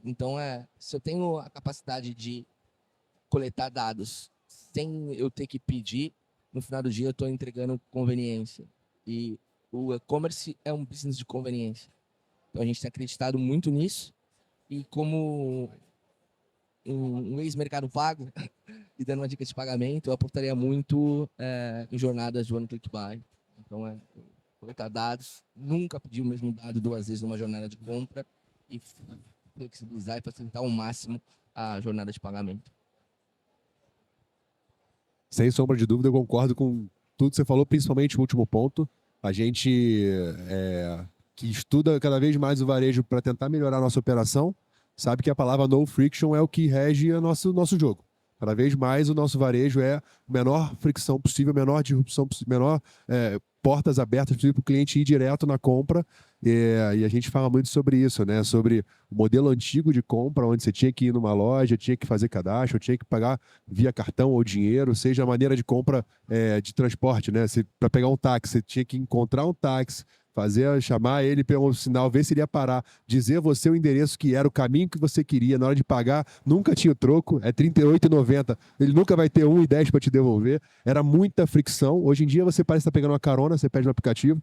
Então, se eu tenho a capacidade de coletar dados sem eu ter que pedir, no final do dia eu estou entregando conveniência. E o e-commerce é um business de conveniência. Então, a gente tem acreditado muito nisso. E como um ex-mercado pago, e dando uma dica de pagamento, eu aportaria muito em jornadas de One Click Buy. Então, coletar dados, nunca pedir o mesmo dado 2 vezes numa jornada de compra e flexibilizar e facilitar ao máximo a jornada de pagamento. Sem sombra de dúvida, eu concordo com tudo que você falou, principalmente o último ponto. A gente que estuda cada vez mais o varejo para tentar melhorar a nossa operação, sabe que a palavra no friction é o que rege o nosso jogo. Cada vez mais o nosso varejo é a menor fricção possível, menor disrupção possível, menor portas abertas possível para o cliente ir direto na compra. E a gente fala muito sobre isso, né? Sobre o modelo antigo de compra, onde você tinha que ir numa loja, tinha que fazer cadastro, tinha que pagar via cartão ou dinheiro, seja a maneira de compra de transporte, né? Para pegar um táxi, você tinha que encontrar um táxi, chamar ele pelo sinal, ver se ele ia parar, dizer a você o endereço que era, o caminho que você queria, na hora de pagar, nunca tinha o troco, é R$ 38,90, ele nunca vai ter R$ 1,10 para te devolver, era muita fricção. Hoje em dia você parece estar pegando uma carona, você pede no aplicativo,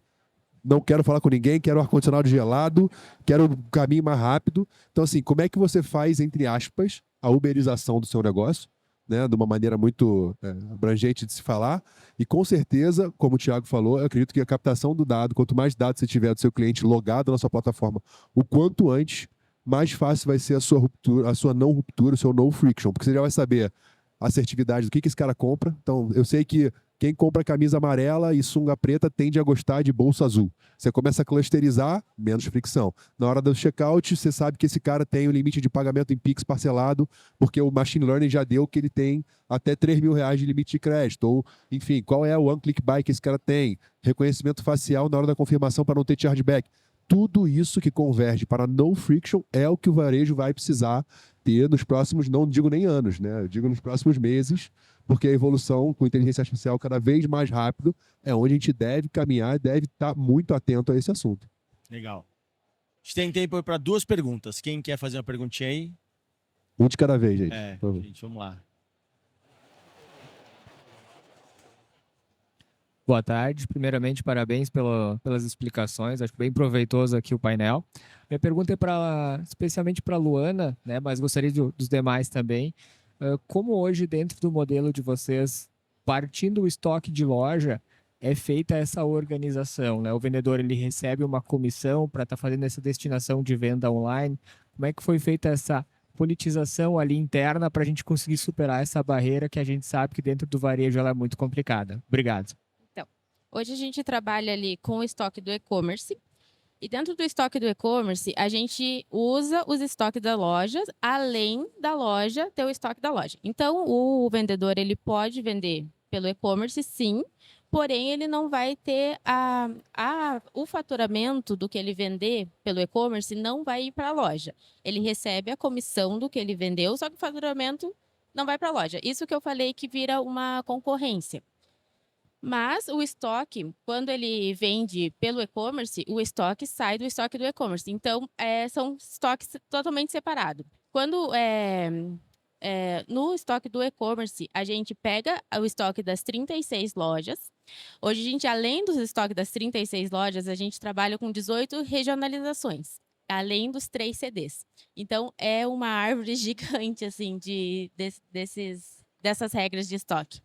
não quero falar com ninguém, quero ar-condicionado gelado, quero o caminho mais rápido. Então, assim, como é que você faz, entre aspas, a uberização do seu negócio, né, de uma maneira muito abrangente de se falar, e com certeza, como o Thiago falou, eu acredito que a captação do dado, quanto mais dados você tiver do seu cliente logado na sua plataforma, o quanto antes, mais fácil vai ser a sua ruptura, a sua não ruptura, o seu no friction, porque você já vai saber a assertividade do que esse cara compra. Então, eu sei que quem compra camisa amarela e sunga preta tende a gostar de bolsa azul. Você começa a clusterizar, menos fricção. Na hora do checkout, você sabe que esse cara tem o limite de pagamento em Pix parcelado, porque o Machine Learning já deu que ele tem até R$ 3.000 de limite de crédito. Ou, enfim, qual é o One Click Buy que esse cara tem? Reconhecimento facial na hora da confirmação para não ter chargeback. Tudo isso que converge para no friction é o que o varejo vai precisar ter nos próximos, não digo nem anos, né? Eu digo nos próximos meses, porque a evolução com inteligência artificial cada vez mais rápido é onde a gente deve caminhar e deve estar muito atento a esse assunto. Legal. A gente tem tempo para 2 perguntas. Quem quer fazer uma perguntinha aí? Um de cada vez, gente. Gente, vamos lá. Boa tarde. Primeiramente, parabéns pelas explicações. Acho bem proveitoso aqui o painel. Minha pergunta é especialmente para a Luana, né? Mas gostaria dos demais também. Como hoje, dentro do modelo de vocês, partindo o estoque de loja, é feita essa organização, né? O vendedor ele recebe uma comissão para estar fazendo essa destinação de venda online. Como é que foi feita essa politização ali interna para a gente conseguir superar essa barreira que a gente sabe que dentro do varejo ela é muito complicada? Obrigado. Hoje a gente trabalha ali com o estoque do e-commerce. E dentro do estoque do e-commerce, a gente usa os estoques da loja, além da loja ter o estoque da loja. Então, o vendedor ele pode vender pelo e-commerce, sim, porém ele não vai ter o faturamento do que ele vender pelo e-commerce não vai ir para a loja. Ele recebe a comissão do que ele vendeu, só que o faturamento não vai para a loja. Isso que eu falei que vira uma concorrência. Mas o estoque, quando ele vende pelo e-commerce, o estoque sai do estoque do e-commerce. Então, são estoques totalmente separados. Quando no estoque do e-commerce, a gente pega o estoque das 36 lojas. Hoje, a gente, além dos estoques das 36 lojas, a gente trabalha com 18 regionalizações, além dos 3 CDs. Então, é uma árvore gigante, assim, dessas regras de estoque.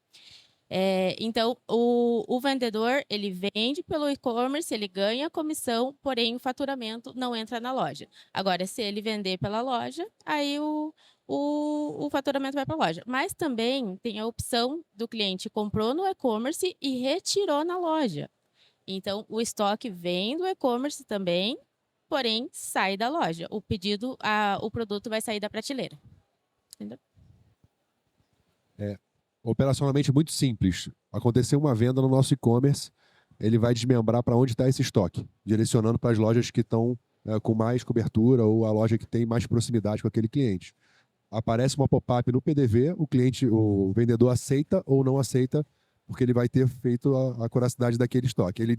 Então, o vendedor, ele vende pelo e-commerce, ele ganha comissão, porém o faturamento não entra na loja. Agora, se ele vender pela loja, aí o faturamento vai para a loja. Mas também tem a opção do cliente comprou no e-commerce e retirou na loja. Então, o estoque vem do e-commerce também, porém, sai da loja. O pedido, o produto vai sair da prateleira. Entendeu? Operacionalmente muito simples. Aconteceu uma venda no nosso e-commerce, ele vai desmembrar para onde está esse estoque, direcionando para as lojas que estão com mais cobertura ou a loja que tem mais proximidade com aquele cliente. Aparece uma pop-up no PDV, o vendedor aceita ou não aceita, porque ele vai ter feito a curiosidade daquele estoque. Ele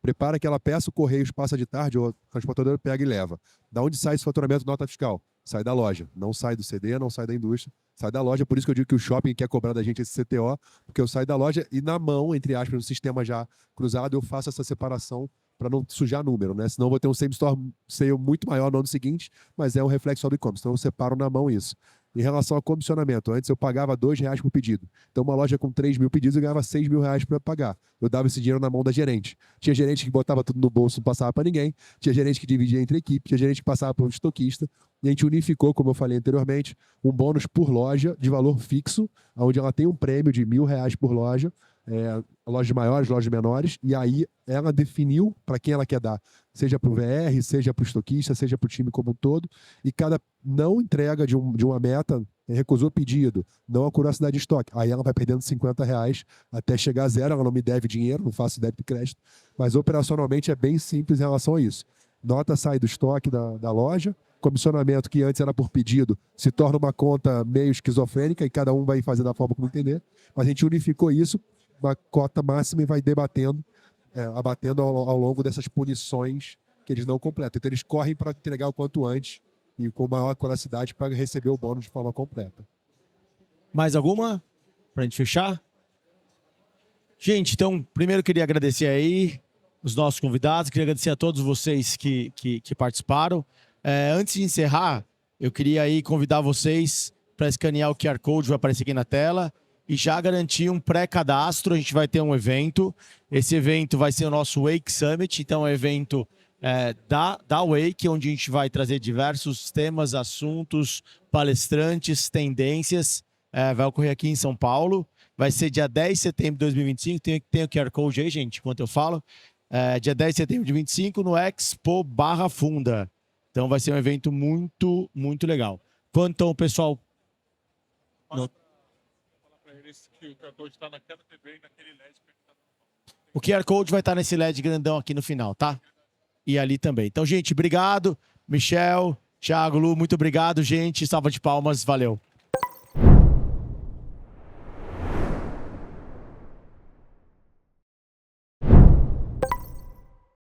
prepara aquela peça, o Correios passa de tarde, ou o transportador pega e leva. Da onde sai esse faturamento nota fiscal? Sai da loja. Não sai do CD, não sai da indústria, sai da loja. Por isso que eu digo que o shopping quer cobrar da gente esse CTO, porque eu saio da loja e na mão, entre aspas, no sistema já cruzado, eu faço essa separação para não sujar número, né? Senão eu vou ter um same store sale muito maior no ano seguinte, mas é um reflexo só do e-commerce. Então eu separo na mão isso. Em relação ao comissionamento, antes eu pagava R$2 por pedido. Então uma loja com 3 mil pedidos eu ganhava R$6.000 para pagar. Eu dava esse dinheiro na mão da gerente. Tinha gerente que botava tudo no bolso, não passava para ninguém. Tinha gerente que dividia entre equipe. Tinha gerente que passava para um estoquista. E a gente unificou, como eu falei anteriormente, um bônus por loja de valor fixo, onde ela tem um prêmio de R$1.000 por loja. Lojas maiores, lojas menores, e aí ela definiu para quem ela quer dar, seja para o VR, seja para o estoquista, seja para o time como um todo, e cada não entrega de uma meta, recusou pedido, não a curiosidade de estoque, aí ela vai perdendo R$50 até chegar a zero, ela não me deve dinheiro, não faço débito e crédito, mas operacionalmente é bem simples em relação a isso. Nota sai do estoque da loja, comissionamento que antes era por pedido se torna uma conta meio esquizofrênica e cada um vai fazer da forma como entender, mas a gente unificou isso, uma cota máxima e vai abatendo ao longo dessas punições que eles não completam. Então eles correm para entregar o quanto antes e com maior curiosidade para receber o bônus de forma completa. Mais alguma? Pra gente fechar? Gente, então, primeiro eu queria agradecer aí os nossos convidados, queria agradecer a todos vocês que participaram. Antes de encerrar, eu queria aí convidar vocês para escanear o QR Code, vai aparecer aqui na tela, e já garantir um pré-cadastro. A gente vai ter um evento. Esse evento vai ser o nosso Wake Summit, então é um evento da Wake, onde a gente vai trazer diversos temas, assuntos, palestrantes, tendências. Vai ocorrer aqui em São Paulo. Vai ser dia 10 de setembro de 2025. Tem o QR Code aí, gente, enquanto eu falo. Dia 10 de setembro de 2025 no Expo Barra Funda. Então vai ser um evento muito, muito legal. Quanto ao pessoal... Não. O QR Code vai estar nesse LED grandão aqui no final, tá? E ali também. Então, gente, obrigado. Michel, Thiago, Lu, muito obrigado, gente. Salva de palmas, valeu.